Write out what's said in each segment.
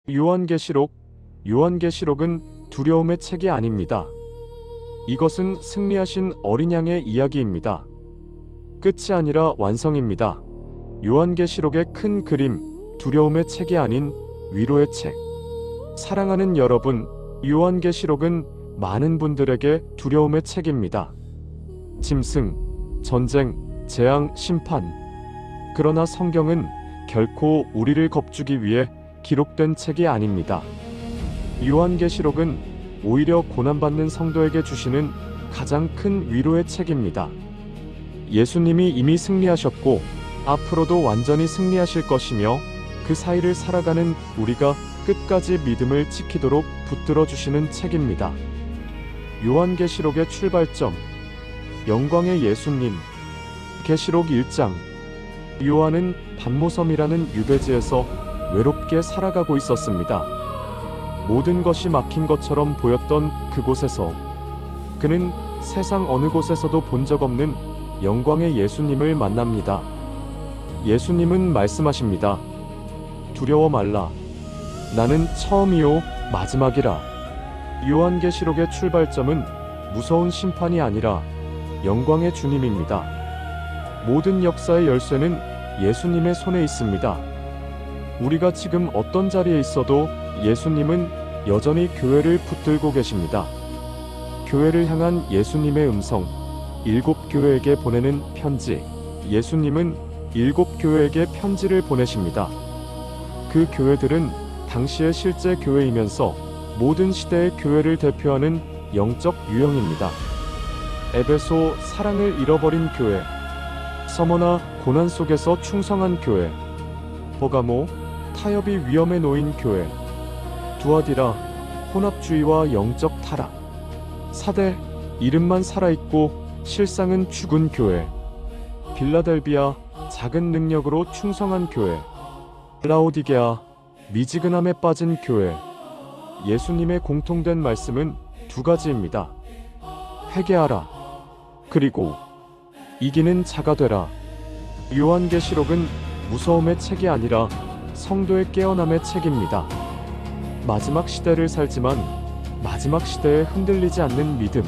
요한계시록, 요한계시록은 두려움의 책이 아닙니다. 이것은 승리하신 어린 양의 이야기입니다. 끝이 아니라 완성입니다. 요한계시록의 큰 그림, 두려움의 책이 아닌 위로의 책. 사랑하는 여러분, 요한계시록은 많은 분들에게 두려움의 책입니다. 짐승, 전쟁, 재앙, 심판. 그러나 성경은 결코 우리를 겁주기 위해 기록된 책이 아닙니다. 요한계시록은 오히려 고난받는 성도에게 주시는 가장 큰 위로의 책입니다. 예수님이 이미 승리하셨고 앞으로도 완전히 승리하실 것이며 그 사이를 살아가는 우리가 끝까지 믿음을 지키도록 붙들어 주시는 책입니다. 요한계시록의 출발점, 영광의 예수님. 계시록 1장. 요한은 patmos섬이라는 유배지에서 외롭게 살아가고 있었습니다. 모든 것이 막힌 것처럼 보였던 그곳에서 그는 세상 어느 곳에서도 본 적 없는 영광의 예수님을 만납니다. 예수님은 말씀하십니다. 두려워 말라. 나는 처음이요 마지막이라. 요한계시록의 출발점은 무서운 심판이 아니라 영광의 주님입니다. 모든 역사의 열쇠는 예수님의 손에 있습니다. 우리가 지금 어떤 자리에 있어도 예수님은 여전히 교회를 붙들고 계십니다. 교회를 향한 예수님의 음성, 7교회에게 보내는 편지. 예수님은 7교회에게 편지를 보내십니다. 그 교회들은 당시의 실제 교회이면서 모든 시대의 교회를 대표하는 영적 유형입니다. 에베소, 사랑을 잃어버린 교회. 서머나, 고난 속에서 충성한 교회. 버가모, 타협이 위험에 놓인 교회. 두아디라, 혼합주의와 영적 타락. 사대, 이름만 살아있고 실상은 죽은 교회. 빌라델비아, 작은 능력으로 충성한 교회. 라오디게아, 미지근함에 빠진 교회. 예수님의 공통된 말씀은 두 가지입니다. 회개하라. 그리고 이기는 자가 되라. 요한계시록은 무서움의 책이 아니라 성도의 깨어남의 책입니다. 마지막 시대를 살지만 마지막 시대에 흔들리지 않는 믿음.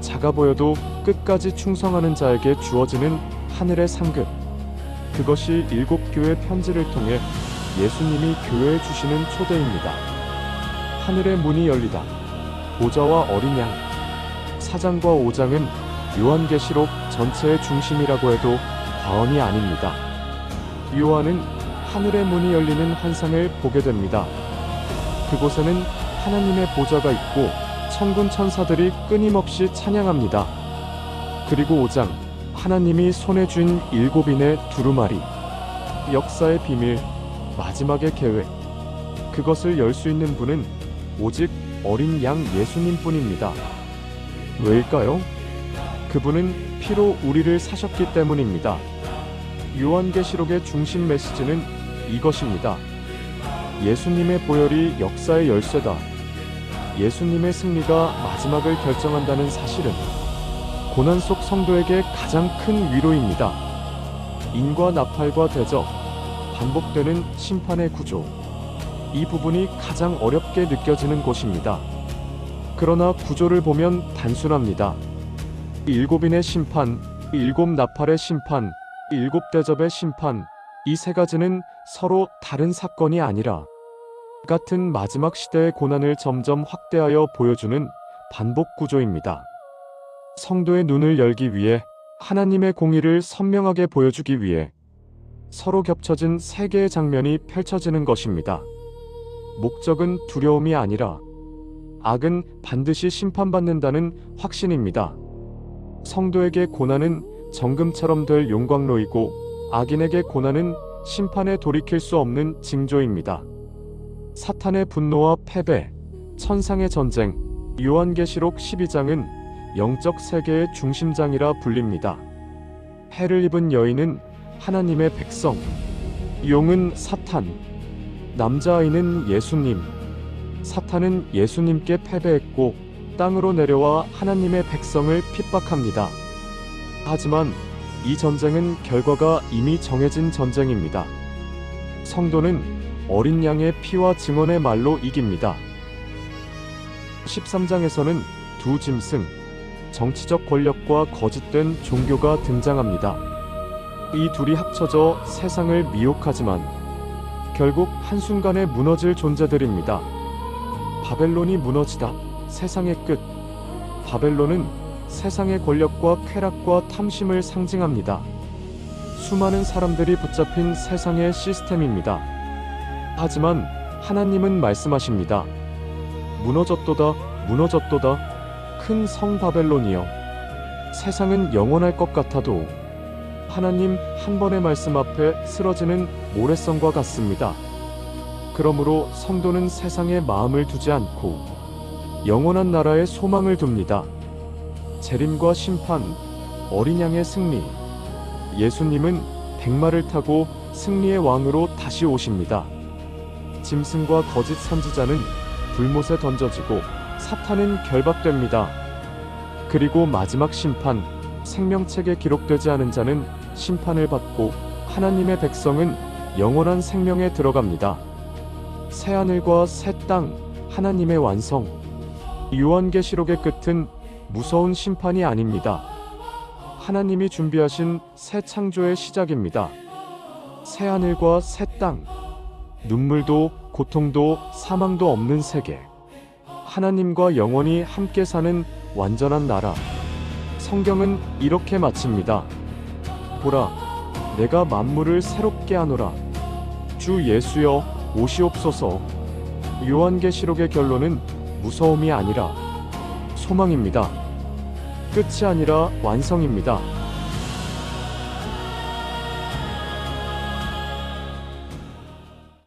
작아 보여도 끝까지 충성하는 자에게 주어지는 하늘의 상급. 그것이 7교회 편지를 통해 예수님이 교회에 주시는 초대입니다. 하늘의 문이 열리다. 보좌와 어린 양. 4장과 5장은 요한계시록 전체의 중심이라고 해도 과언이 아닙니다. 요한은 하늘의 문이 열리는 환상을 보게 됩니다. 그곳에는 하나님의 보좌가 있고 천군 천사들이 끊임없이 찬양합니다. 그리고 5장, 하나님이 손에 쥔 7인의 두루마리. 역사의 비밀, 마지막의 계획. 그것을 열 수 있는 분은 오직 어린 양 예수님뿐입니다. 왜일까요? 그분은 피로 우리를 사셨기 때문입니다. 요한계시록의 중심 메시지는 이것입니다. 예수님의 보혈이 역사의 열쇠다. 예수님의 승리가 마지막을 결정한다는 사실은 고난 속 성도에게 가장 큰 위로입니다. 인과 나팔과 대적, 반복되는 심판의 구조. 이 부분이 가장 어렵게 느껴지는 곳입니다. 그러나 구조를 보면 단순합니다. 7인의 심판, 7 나팔의 심판, 7 대접의 심판. 이 세 가지는 서로 다른 사건이 아니라 같은 마지막 시대의 고난을 점점 확대하여 보여주는 반복 구조입니다. 성도의 눈을 열기 위해, 하나님의 공의를 선명하게 보여주기 위해 서로 겹쳐진 세 개의 장면이 펼쳐지는 것입니다. 목적은 두려움이 아니라 악은 반드시 심판받는다는 확신입니다. 성도에게 고난은 정금처럼 될 용광로이고 악인에게 고난은 심판에 돌이킬 수 없는 징조입니다. 사탄의 분노와 패배, 천상의 전쟁. 요한계시록 12장은 영적 세계의 중심장이라 불립니다. 해를 입은 여인은 하나님의 백성, 용은 사탄, 남자아이는 예수님. 사탄은 예수님께 패배했고 땅으로 내려와 하나님의 백성을 핍박합니다. 하지만 이 전쟁은 결과가 이미 정해진 전쟁입니다. 성도는 어린 양의 피와 증언의 말로 이깁니다. 13장에서는 두 짐승, 정치적 권력과 거짓된 종교가 등장합니다. 이 둘이 합쳐져 세상을 미혹하지만 결국 한순간에 무너질 존재들입니다. 바벨론이 무너지다. 세상의 끝. 바벨론은 세상의 권력과 쾌락과 탐심을 상징합니다. 수많은 사람들이 붙잡힌 세상의 시스템입니다. 하지만 하나님은 말씀하십니다. 무너졌도다, 무너졌도다. 큰 성 바벨론이여. 세상은 영원할 것 같아도 하나님 한 번의 말씀 앞에 쓰러지는 모래성과 같습니다. 그러므로 성도는 세상에 마음을 두지 않고 영원한 나라에 소망을 둡니다. 재림과 심판, 어린 양의 승리. 예수님은 백마를 타고 승리의 왕으로 다시 오십니다. 짐승과 거짓 선지자는 불못에 던져지고 사탄은 결박됩니다. 그리고 마지막 심판, 생명책에 기록되지 않은 자는 심판을 받고 하나님의 백성은 영원한 생명에 들어갑니다. 새하늘과 새 땅, 하나님의 완성. 요한계시록의 끝은 무서운 심판이 아닙니다. 하나님이 준비하신 새 창조의 시작입니다. 새하늘과 새 땅, 눈물도 고통도 사망도 없는 세계. 하나님과 영원히 함께 사는 완전한 나라. 성경은 이렇게 마칩니다. 보라, 내가 만물을 새롭게 하노라. 주 예수여, 오시옵소서. 요한계시록의 결론은 무서움이 아니라 소망입니다. 끝이 아니라 완성입니다.